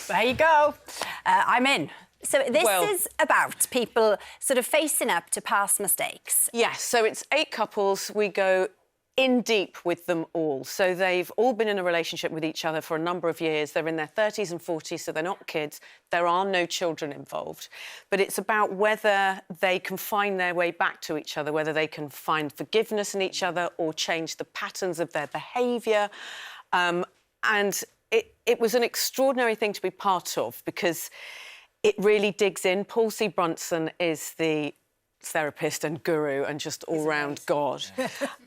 There you go. I'm in. So this is about people sort of facing up to past mistakes. Yes, so it's 8 couples. We go in deep with them all. So they've all been in a relationship with each other for a number of years. They're in their 30s and 40s, so they're not kids. There are no children involved. But it's about whether they can find their way back to each other, whether they can find forgiveness in each other or change the patterns of their behaviour. And it was an extraordinary thing to be part of because it really digs in. Paul C. Brunson is the therapist and guru and just all-round God.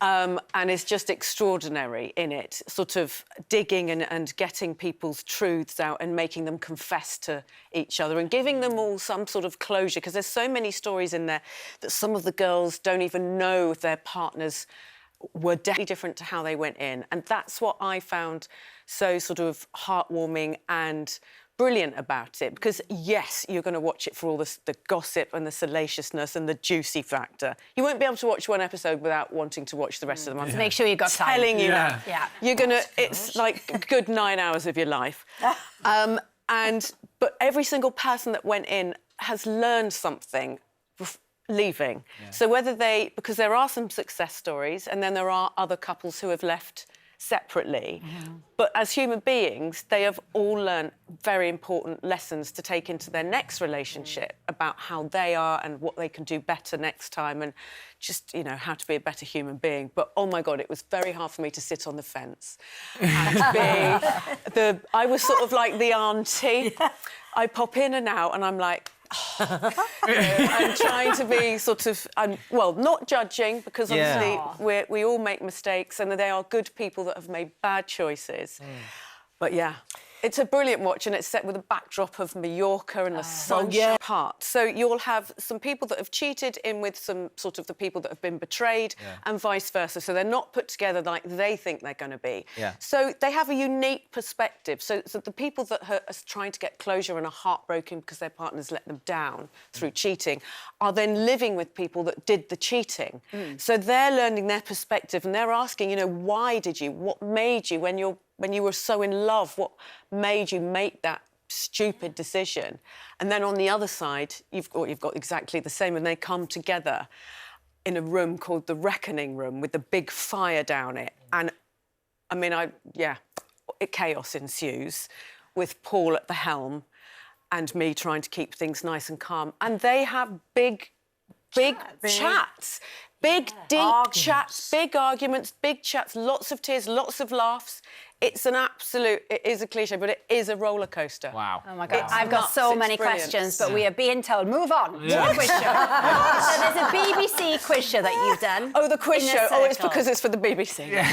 And is just extraordinary in it, sort of digging and getting people's truths out and making them confess to each other and giving them all some sort of closure, because there's so many stories in there that some of the girls don't even know if their partners were definitely different to how they went in. And that's what I found so sort of heartwarming and brilliant about it, because yes, you're going to watch it for all the gossip and the salaciousness and the juicy factor. You won't be able to watch one episode without wanting to watch the rest of them. Yeah. Make sure you've got time. Telling you that. Yeah. You're gonna. It's like a good 9 hours of your life. But every single person that went in has learned something leaving. Yeah. So because there are some success stories, and then there are other couples who have left separately. But as human beings, they have all learned very important lessons to take into their next relationship about how they are and what they can do better next time, and just, you know, how to be a better human being. But, oh, my God, it was very hard for me to sit on the fence and I was sort of like the auntie. I pop in and out and I'm like, I'm trying to be sort of, not judging, because obviously we all make mistakes and they are good people that have made bad choices. But yeah, it's a brilliant watch, and it's set with a backdrop of Mallorca and the sunshine part. So you'll have some people that have cheated in with some sort of the people that have been betrayed and vice versa. So they're not put together like they think they're going to be. Yeah. So they have a unique perspective. So the people that are trying to get closure and are heartbroken because their partners let them down through cheating are then living with people that did the cheating. So they're learning their perspective and they're asking, you know, why did you? What made you when you were so in love? What made you make that stupid decision? And then on the other side, you've got exactly the same, and they come together in a room called the Reckoning Room with the big fire down it. And, I mean, chaos ensues with Paul at the helm and me trying to keep things nice and calm. And they have big chats. Big, deep chats, big arguments, big chats, lots of tears, lots of laughs. It's an absolute, it is a cliche, but it is a roller coaster. Wow. Oh, my God. I've got so many questions, but we are being told, move on. Yeah. Quiz show. So there's a BBC quiz show that you've done. Oh, the quiz show. Oh, it's because it's for the BBC. Yeah.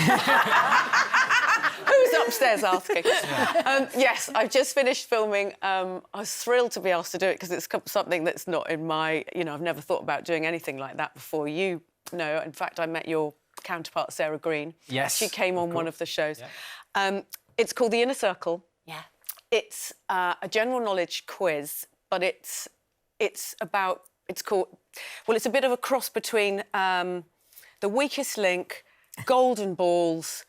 Who's upstairs asking? Yeah. Yes, I've just finished filming. I was thrilled to be asked to do it because it's something that's not in my, I've never thought about doing anything like that before. No, in fact, I met your counterpart, Sarah Green. Yes. She came on one of the shows. Yeah. It's called The Inner Circle. Yeah. It's a general knowledge quiz, but it's a bit of a cross between The Weakest Link, Golden Balls,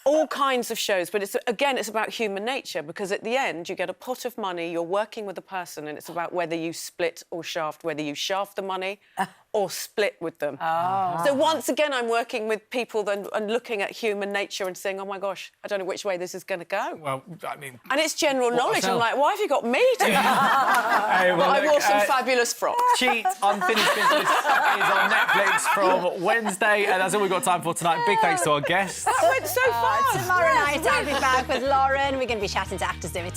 all kinds of shows. But it's about human nature, because at the end, you get a pot of money, you're working with a person, and it's about whether you split or shaft, whether you shaft the money or split with them. Oh. So once again, I'm working with people and looking at human nature and saying, oh, my gosh, I don't know which way this is going to go. Well, I mean... And it's general knowledge. I'm like, why have you got me doing that? I wore some fabulous frocks. Cheat, Unfinished Business is on Netflix from Wednesday, and that's all we've got time for tonight. Big thanks to our guests. That went so fast. Tomorrow night, I'll be back with Lauren. We're going to be chatting to actors David